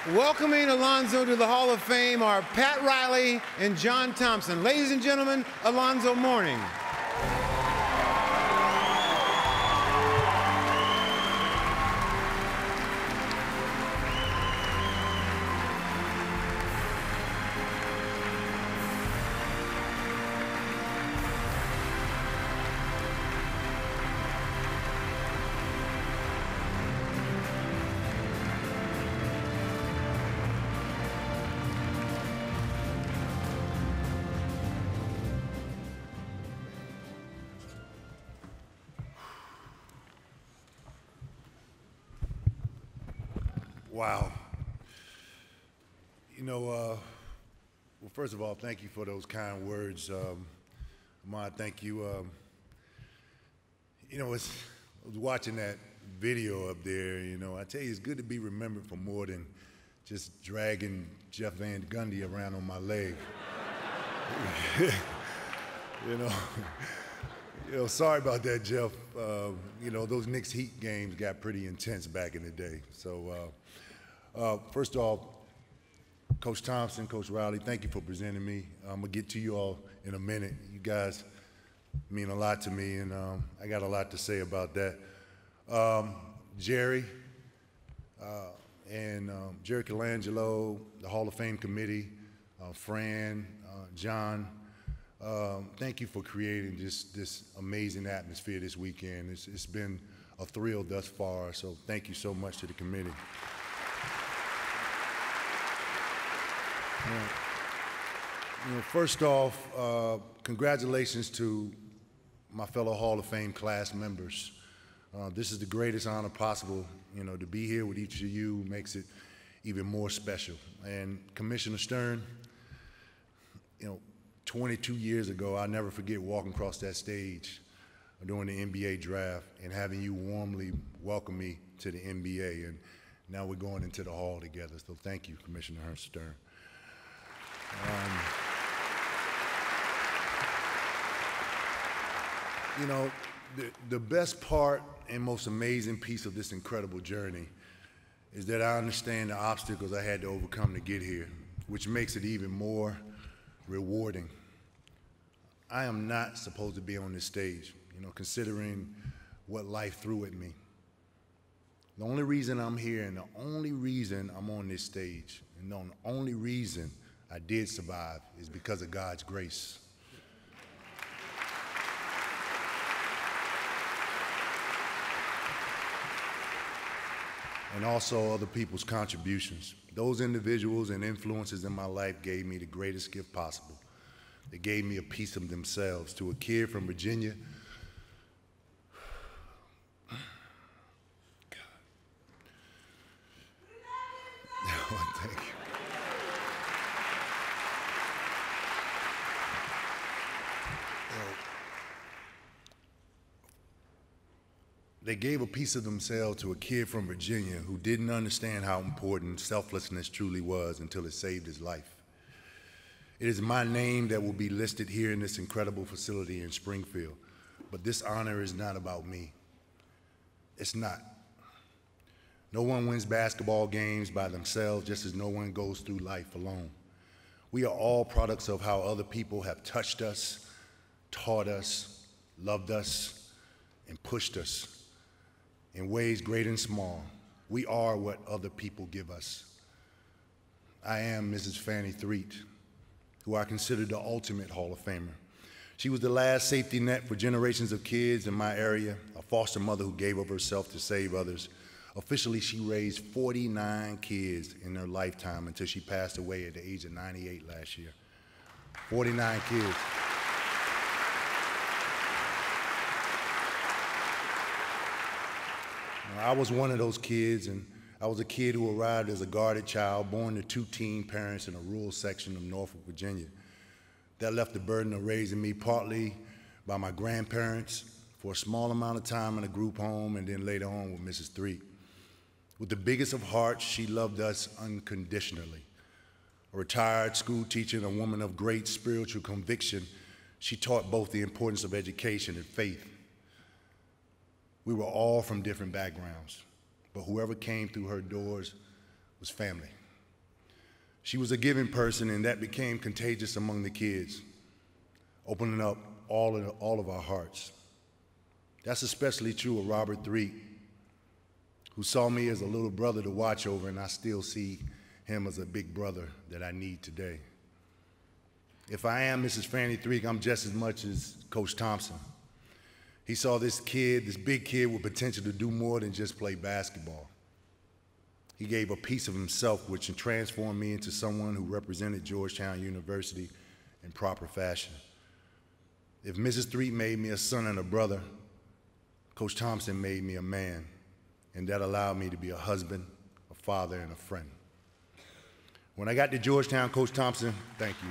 Welcoming Alonzo to the Hall of Fame are Pat Riley and John Thompson. Ladies and gentlemen, Alonzo Mourning. Wow. You know, well, first of all, thank you for those kind words. Ahmad, thank you. You know, I was watching that video up there, you know, I tell you, it's good to be remembered for more than just dragging Jeff Van Gundy around on my leg. You know, sorry about that, Jeff. You know, those Knicks Heat games got pretty intense back in the day. So, first off, Coach Thompson, Coach Riley, thank you for presenting me. I'm gonna get to you all in a minute. You guys mean a lot to me, and I got a lot to say about that. Jerry and Jerry Colangelo, the Hall of Fame committee, Fran, John, thank you for creating this amazing atmosphere this weekend. It's been a thrill thus far, so thank you so much to the committee. You know, first off, congratulations to my fellow Hall of Fame class members. This is the greatest honor possible. You know, to be here with each of you makes it even more special. And Commissioner Stern, you know, 22 years ago, I'll never forget walking across that stage during the NBA draft and having you warmly welcome me to the NBA. And now we're going into the hall together. So thank you, Commissioner Stern. You know, the best part and most amazing piece of this incredible journey is that I understand the obstacles I had to overcome to get here, which makes it even more rewarding. I am not supposed to be on this stage, you know, considering what life threw at me. The only reason I'm here and the only reason I'm on this stage and the only reason I did survive is because of God's grace. And also other people's contributions. Those individuals and influences in my life gave me the greatest gift possible. They gave me a piece of themselves. To a kid from Virginia, God. Oh, thank you. They gave a piece of themselves to a kid from Virginia who didn't understand how important selflessness truly was until it saved his life. It is my name that will be listed here in this incredible facility in Springfield, but this honor is not about me. It's not. No one wins basketball games by themselves, just as no one goes through life alone. We are all products of how other people have touched us, taught us, loved us, and pushed us. In ways great and small, we are what other people give us. I am Mrs. Fannie Threet, who I consider the ultimate Hall of Famer. She was the last safety net for generations of kids in my area, a foster mother who gave of herself to save others. Officially, she raised 49 kids in her lifetime until she passed away at the age of 98 last year. 49 kids. I was one of those kids, and I was a kid who arrived as a guarded child, born to 2 teen parents in a rural section of Norfolk, Virginia. That left the burden of raising me partly by my grandparents for a small amount of time in a group home, and then later on with Mrs. Threet. With the biggest of hearts, she loved us unconditionally. A retired school teacher and a woman of great spiritual conviction, she taught both the importance of education and faith. We were all from different backgrounds, but whoever came through her doors was family. She was a giving person, and that became contagious among the kids, opening up all of our hearts. That's especially true of Robert Threet, who saw me as a little brother to watch over, and I still see him as a big brother that I need today. If I am Mrs. Fannie Threet, I'm just as much as Coach Thompson. He saw this kid, this big kid with potential to do more than just play basketball. He gave a piece of himself which transformed me into someone who represented Georgetown University in proper fashion. If Mrs. Threet made me a son and a brother, Coach Thompson made me a man, and that allowed me to be a husband, a father, and a friend. When I got to Georgetown, Coach Thompson, thank you.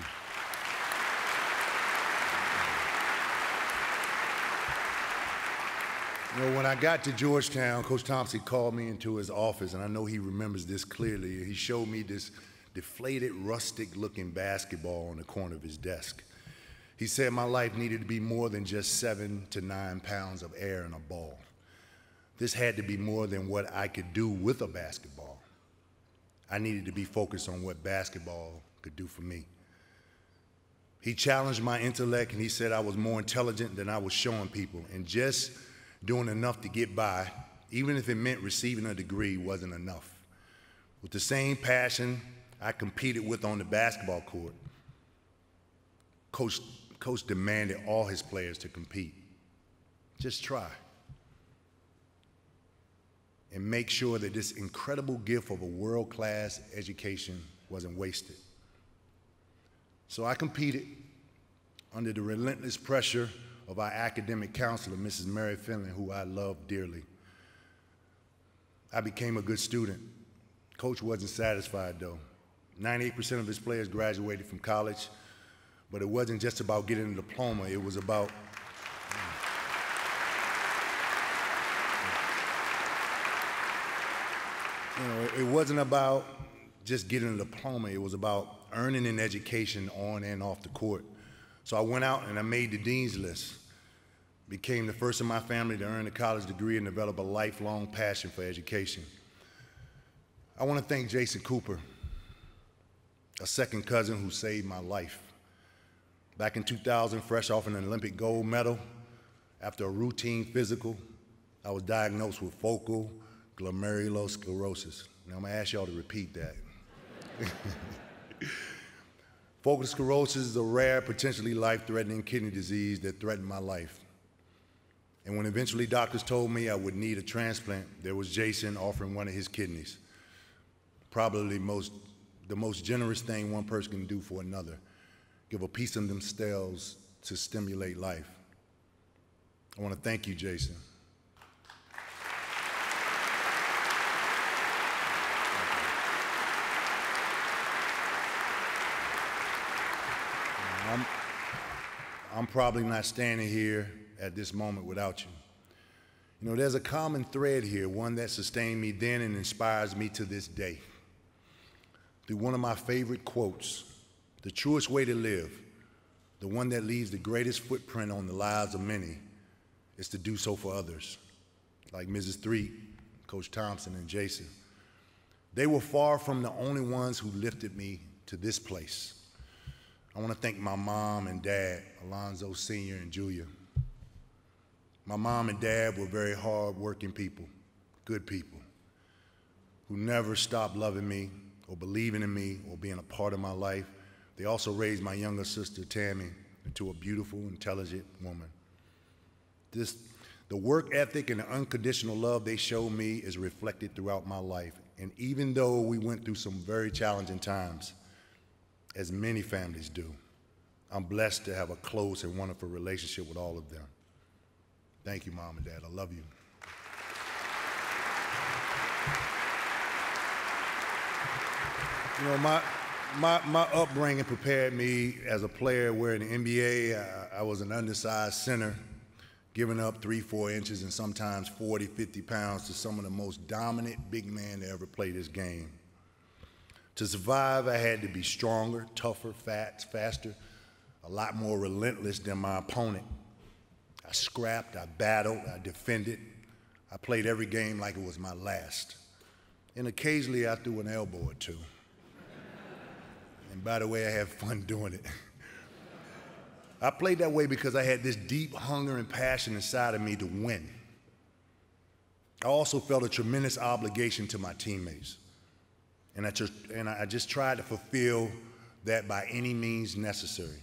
You know, when I got to Georgetown, Coach Thompson called me into his office, and I know he remembers this clearly. He showed me this deflated, rustic-looking basketball on the corner of his desk. He said my life needed to be more than just 7 to 9 pounds of air in a ball. This had to be more than what I could do with a basketball. I needed to be focused on what basketball could do for me. He challenged my intellect, and he said I was more intelligent than I was showing people, and just doing enough to get by, even if it meant receiving a degree, wasn't enough. With the same passion I competed with on the basketball court, Coach demanded all his players to compete. Just try. And make sure that this incredible gift of a world-class education wasn't wasted. So I competed under the relentless pressure of our academic counselor, Mrs. Mary Finley, who I love dearly. I became a good student. Coach wasn't satisfied, though. 98% of his players graduated from college, but it wasn't just about getting a diploma. It was about it wasn't about just getting a diploma. It was about earning an education on and off the court. So I went out and I made the dean's list, became the first in my family to earn a college degree and develop a lifelong passion for education. I want to thank Jason Cooper, a second cousin who saved my life. Back in 2000, fresh off an Olympic gold medal, after a routine physical, I was diagnosed with focal glomerulosclerosis. Now I'm gonna ask y'all to repeat that. Focal sclerosis is a rare, potentially life-threatening kidney disease that threatened my life. And when eventually doctors told me I would need a transplant, there was Jason offering one of his kidneys. Probably the most generous thing one person can do for another. Give a piece of themselves to stimulate life. I want to thank you, Jason. I'm probably not standing here at this moment without you. You know, there's a common thread here, one that sustained me then and inspires me to this day. Through one of my favorite quotes, the truest way to live, the one that leaves the greatest footprint on the lives of many, is to do so for others, like Mrs. Threet, Coach Thompson, and Jason. They were far from the only ones who lifted me to this place. I want to thank my mom and dad, Alonzo Sr. and Julia. My mom and dad were very hard-working people, good people, who never stopped loving me or believing in me or being a part of my life. They also raised my younger sister, Tammy, into a beautiful, intelligent woman. The work ethic and the unconditional love they showed me is reflected throughout my life. And even though we went through some very challenging times, as many families do, I'm blessed to have a close and wonderful relationship with all of them. Thank you, Mom and Dad. I love you. You know, my upbringing prepared me as a player where in the NBA, I was an undersized center, giving up 3-4 inches and sometimes 40, 50 pounds to some of the most dominant big men to ever play this game. To survive, I had to be stronger, tougher, faster, a lot more relentless than my opponent. I scrapped, I battled, I defended. I played every game like it was my last. And occasionally I threw an elbow or two. And by the way, I had fun doing it. I played that way because I had this deep hunger and passion inside of me to win. I also felt a tremendous obligation to my teammates. And I just tried to fulfill that by any means necessary.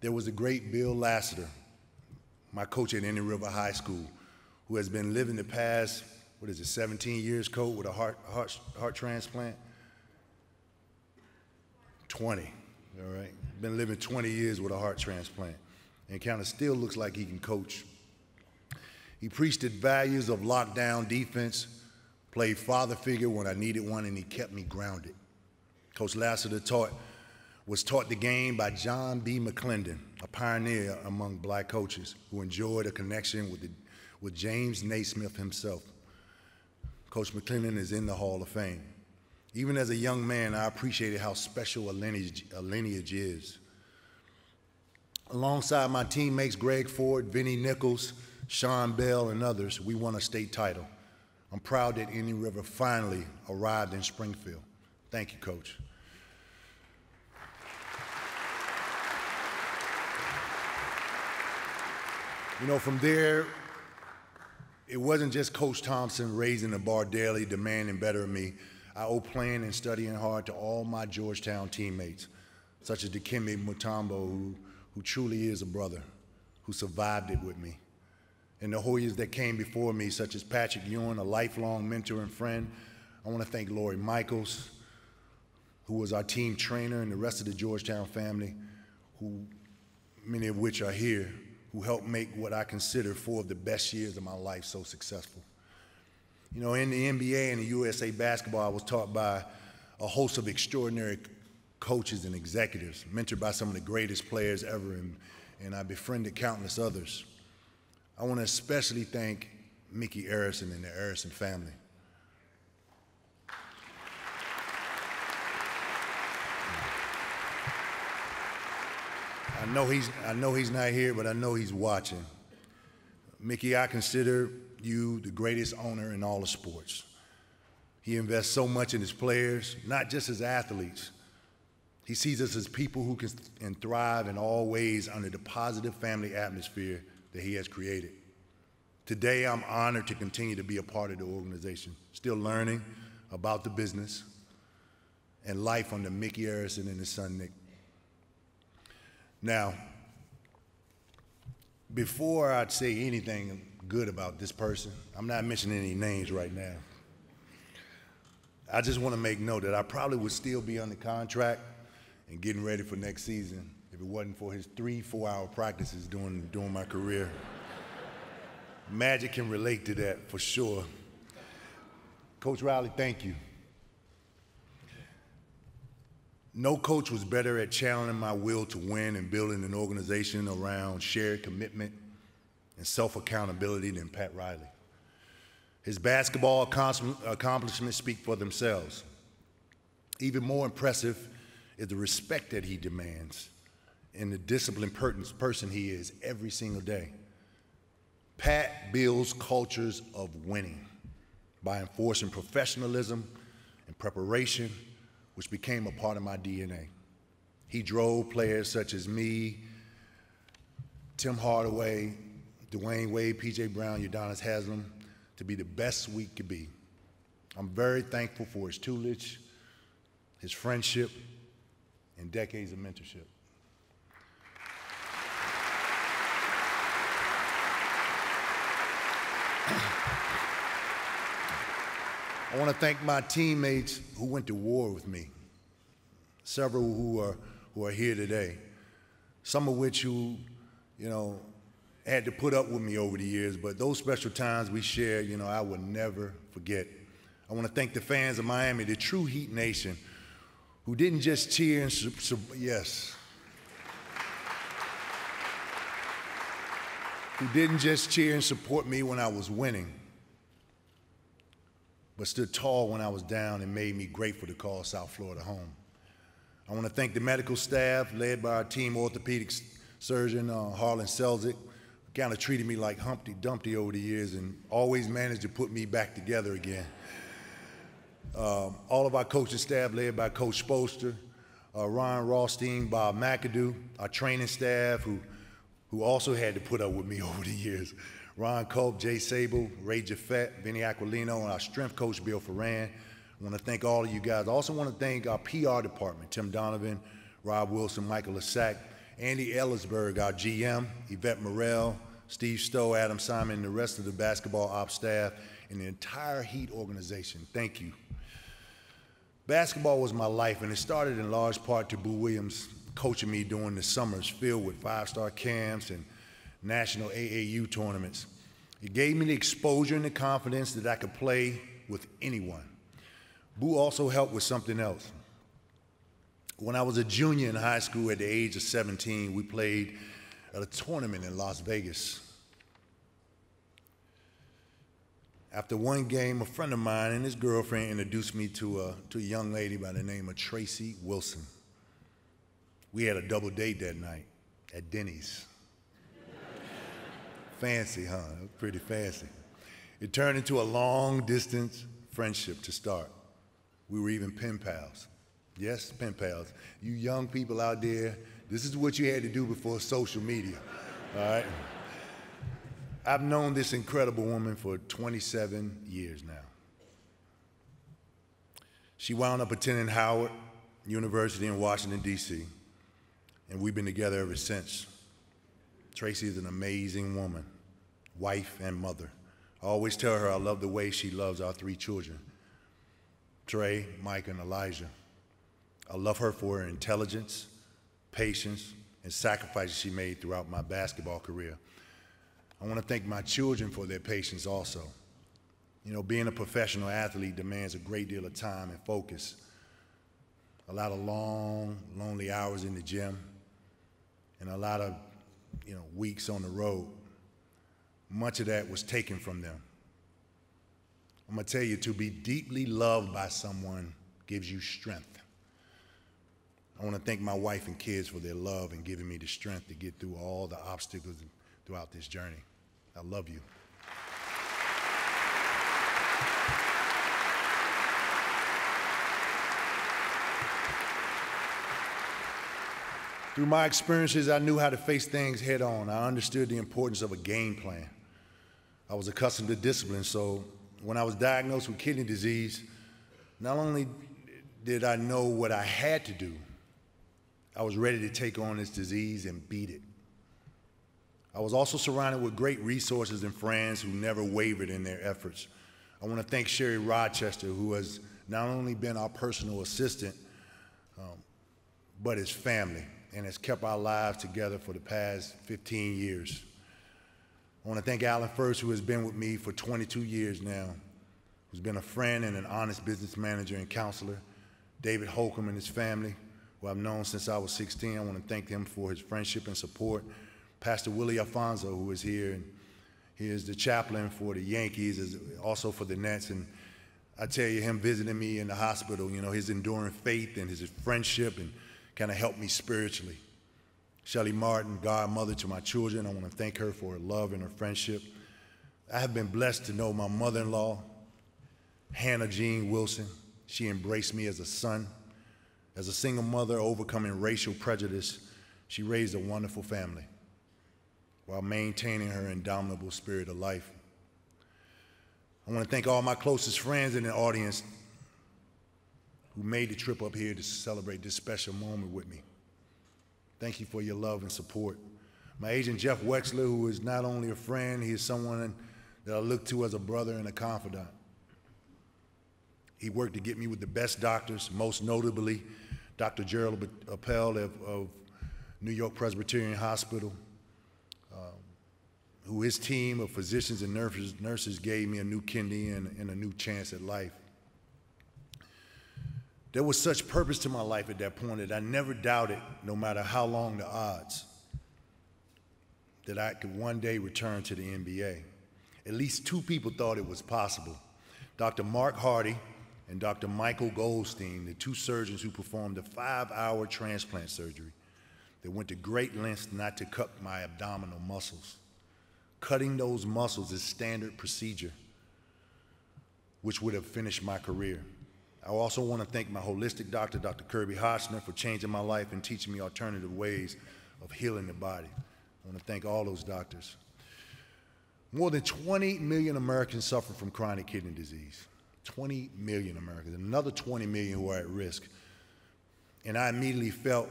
There was a great Bill Lassiter, my coach at Indian River High School, who has been living the past, 17 years, coach, with a heart transplant? 20, all right? Been living 20 years with a heart transplant and kind of still looks like he can coach. He preached the values of lockdown defense, played father figure when I needed one, and he kept me grounded. Coach Lassiter was taught the game by John B. McClendon, a pioneer among black coaches who enjoyed a connection with James Naismith himself. Coach McClendon is in the Hall of Fame. Even as a young man, I appreciated how special a lineage is. Alongside my teammates Greg Ford, Vinnie Nichols, Sean Bell, and others, we won a state title. I'm proud that Indian River finally arrived in Springfield. Thank you, Coach. You know, from there, it wasn't just Coach Thompson raising the bar daily, demanding better of me. I owe playing and studying hard to all my Georgetown teammates, such as Dikembe Mutombo, who truly is a brother, who survived it with me. And the Hoyas that came before me, such as Patrick Ewing, a lifelong mentor and friend. I want to thank Lori Michaels, who was our team trainer, and the rest of the Georgetown family, many of which are here, who helped make what I consider 4 of the best years of my life so successful. You know, in the NBA and the USA Basketball, I was taught by a host of extraordinary coaches and executives, mentored by some of the greatest players ever, and I befriended countless others. I want to especially thank Mickey Arison and the Arison family. I know he's not here, but I know he's watching. Mickey, I consider you the greatest owner in all of sports. He invests so much in his players, not just as athletes. He sees us as people who can thrive in all ways under the positive family atmosphere that he has created. Today, I'm honored to continue to be a part of the organization, still learning about the business and life under Mickey Arison and his son, Nick. Now, before I'd say anything good about this person, I'm not mentioning any names right now. I just want to make note that I probably would still be under contract and getting ready for next season if it wasn't for his 3-4-hour practices during my career. Magic can relate to that for sure. Coach Riley, thank you. No coach was better at challenging my will to win and building an organization around shared commitment and self-accountability than Pat Riley. His basketball accomplishments speak for themselves. Even more impressive is the respect that he demands and the disciplined person he is every single day. Pat builds cultures of winning by enforcing professionalism and preparation, which became a part of my DNA. He drove players such as me, Tim Hardaway, Dwayne Wade, P.J. Brown, Udonis Haslem, to be the best we could be. I'm very thankful for his tutelage, his friendship, and decades of mentorship. I want to thank my teammates who went to war with me, several who are here today, some of which who, had to put up with me over the years, but those special times we shared, I will never forget. I want to thank the fans of Miami, the true Heat Nation, who didn't just cheer and who didn't just cheer and support me when I was winning, but stood tall when I was down and made me grateful to call South Florida home. I want to thank the medical staff led by our team orthopedic surgeon, Harlan Selzik, who kind of treated me like Humpty Dumpty over the years and always managed to put me back together again. All of our coaching staff led by Coach Spolster, Ron Rothstein, Bob McAdoo, our training staff who also had to put up with me over the years. Ron Culp, Jay Sable, Ray Jaffett, Vinny Aquilino, and our strength coach, Bill Ferran. I want to thank all of you guys. I also want to thank our PR department, Tim Donovan, Rob Wilson, Michael Lasack, Andy Ellisberg, our GM, Yvette Morrell, Steve Stowe, Adam Simon, and the rest of the basketball ops staff, and the entire Heat organization. Thank you. Basketball was my life, and it started in large part to Boo Williams coaching me during the summers filled with five-star camps and national AAU tournaments. It gave me the exposure and the confidence that I could play with anyone. Boo also helped with something else. When I was a junior in high school at the age of 17, we played at a tournament in Las Vegas. After one game, a friend of mine and his girlfriend introduced me to a young lady by the name of Tracy Wilson. We had a double date that night at Denny's. Fancy, huh? It was pretty fancy. It turned into a long-distance friendship to start. We were even pen pals. Yes, pen pals. You young people out there, this is what you had to do before social media, all right? I've known this incredible woman for 27 years now. She wound up attending Howard University in Washington, D.C., and we've been together ever since. Tracy is an amazing woman, wife and mother. I always tell her I love the way she loves our three children, Trey, Mike, and Elijah. I love her for her intelligence, patience, and sacrifices she made throughout my basketball career. I want to thank my children for their patience also. You know, being a professional athlete demands a great deal of time and focus. A lot of long, lonely hours in the gym, and a lot of, weeks on the road. Much of that was taken from them. I'm gonna tell you, to be deeply loved by someone gives you strength. I want to thank my wife and kids for their love and giving me the strength to get through all the obstacles throughout this journey. I love you. Through my experiences, I knew how to face things head on. I understood the importance of a game plan. I was accustomed to discipline, so when I was diagnosed with kidney disease, not only did I know what I had to do, I was ready to take on this disease and beat it. I was also surrounded with great resources and friends who never wavered in their efforts. I want to thank Sherry Rochester, who has not only been our personal assistant, but his family, and has kept our lives together for the past 15 years. I want to thank Alan First, who has been with me for 22 years now, who's been a friend and an honest business manager and counselor. David Holcomb and his family, who I've known since I was 16. I want to thank him for his friendship and support. Pastor Willie Alfonso, who is here, and he is the chaplain for the Yankees, also for the Nets. And I tell you, him visiting me in the hospital, his enduring faith and his friendship and kind of helped me spiritually. Shelly Martin, godmother to my children, I want to thank her for her love and her friendship. I have been blessed to know my mother-in-law, Hannah Jean Wilson. She embraced me as a son. As a single mother overcoming racial prejudice, she raised a wonderful family while maintaining her indomitable spirit of life. I want to thank all my closest friends in the audience who made the trip up here to celebrate this special moment with me. Thank you for your love and support. My agent, Jeff Wexler, who is not only a friend, he is someone that I look to as a brother and a confidant. He worked to get me with the best doctors, most notably Dr. Gerald Appel of New York Presbyterian Hospital, who his team of physicians and nurses gave me a new kidney and a new chance at life. There was such purpose to my life at that point that I never doubted, no matter how long the odds, that I could one day return to the NBA. At least two people thought it was possible. Dr. Mark Hardy and Dr. Michael Goldstein, the two surgeons who performed a 5-hour transplant surgery that went to great lengths not to cut my abdominal muscles. Cutting those muscles is standard procedure, which would have finished my career. I also want to thank my holistic doctor, Dr. Kirby Hotchner, for changing my life and teaching me alternative ways of healing the body. I want to thank all those doctors. More than 20 million Americans suffer from chronic kidney disease. 20 million Americans, another 20 million who are at risk. And I immediately felt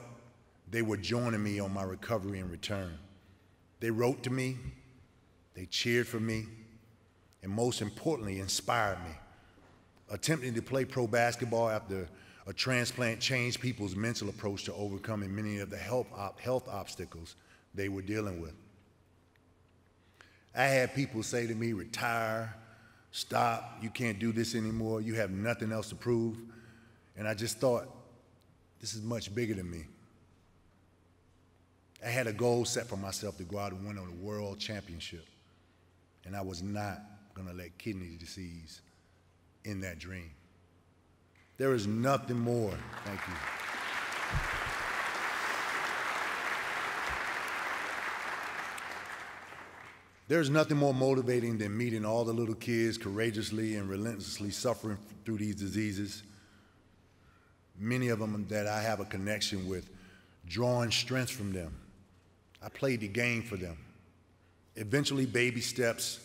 they were joining me on my recovery and return. They wrote to me, they cheered for me, and most importantly, inspired me. Attempting to play pro basketball after a transplant changed people's mental approach to overcoming many of the health obstacles they were dealing with. I had people say to me, retire, stop, you can't do this anymore, you have nothing else to prove. And I just thought, this is much bigger than me. I had a goal set for myself to go out and win on a world championship. And I was not gonna let kidney disease in that dream. There is nothing more, thank you. There's nothing more motivating than meeting all the little kids courageously and relentlessly suffering through these diseases. Many of them that I have a connection with, drawing strength from them. I played the game for them. Eventually, baby steps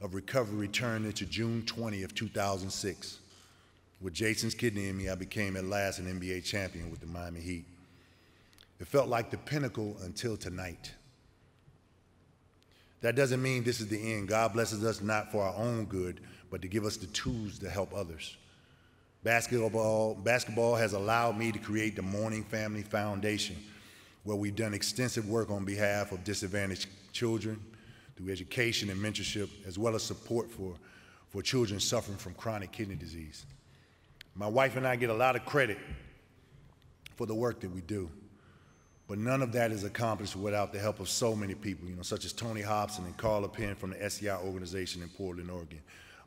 of recovery turned into June 20th, 2006. With Jason's kidney in me, I became at last an NBA champion with the Miami Heat. It felt like the pinnacle until tonight. That doesn't mean this is the end. God blesses us not for our own good, but to give us the tools to help others. Basketball has allowed me to create the Mourning Family Foundation, where we've done extensive work on behalf of disadvantaged children through education and mentorship, as well as support for children suffering from chronic kidney disease. My wife and I get a lot of credit for the work that we do, but none of that is accomplished without the help of so many people, such as Tony Hobson and Carla Penn from the SCI organization in Portland, Oregon.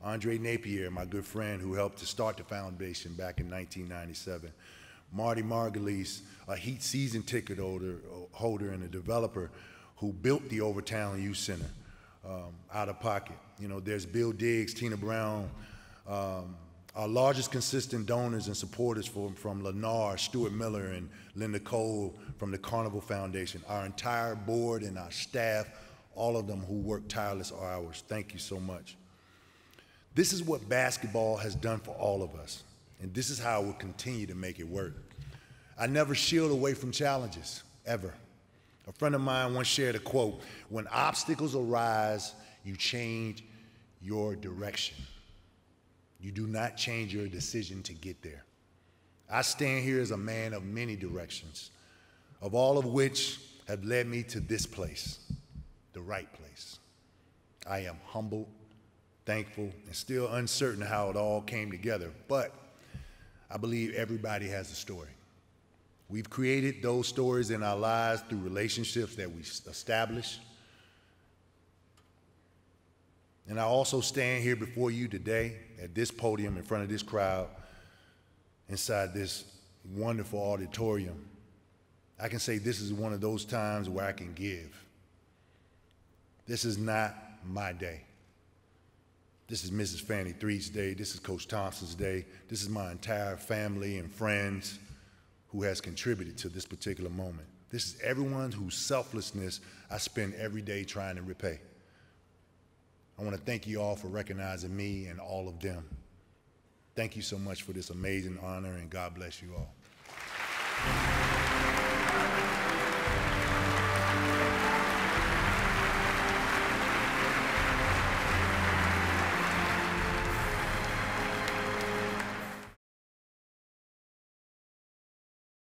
Andre Napier, my good friend who helped to start the foundation back in 1997. Marty Margulies, a Heat season ticket holder and a developer who built the Overtown Youth Center out of pocket. There's Bill Diggs, Tina Brown, our largest consistent donors and supporters from Lennar, Stuart Miller, and Linda Cole from the Carnival Foundation, our entire board and our staff, all of them who work tireless hours. Thank you so much. This is what basketball has done for all of us, and this is how it will continue to make it work. I never shield away from challenges, ever. A friend of mine once shared a quote, "When obstacles arise, you change your direction. You do not change your decision to get there." I stand here as a man of many directions, of all of which have led me to this place, the right place. I am humbled, thankful, and still uncertain how it all came together, but I believe everybody has a story. We've created those stories in our lives through relationships that we establish. And I also stand here before you today at this podium in front of this crowd, inside this wonderful auditorium. I can say this is one of those times where I can give. This is not my day. This is Mrs. Fannie Threet's day. This is Coach Thompson's day. This is my entire family and friends who has contributed to this particular moment. This is everyone whose selflessness I spend every day trying to repay. I want to thank you all for recognizing me and all of them. Thank you so much for this amazing honor, and God bless you all.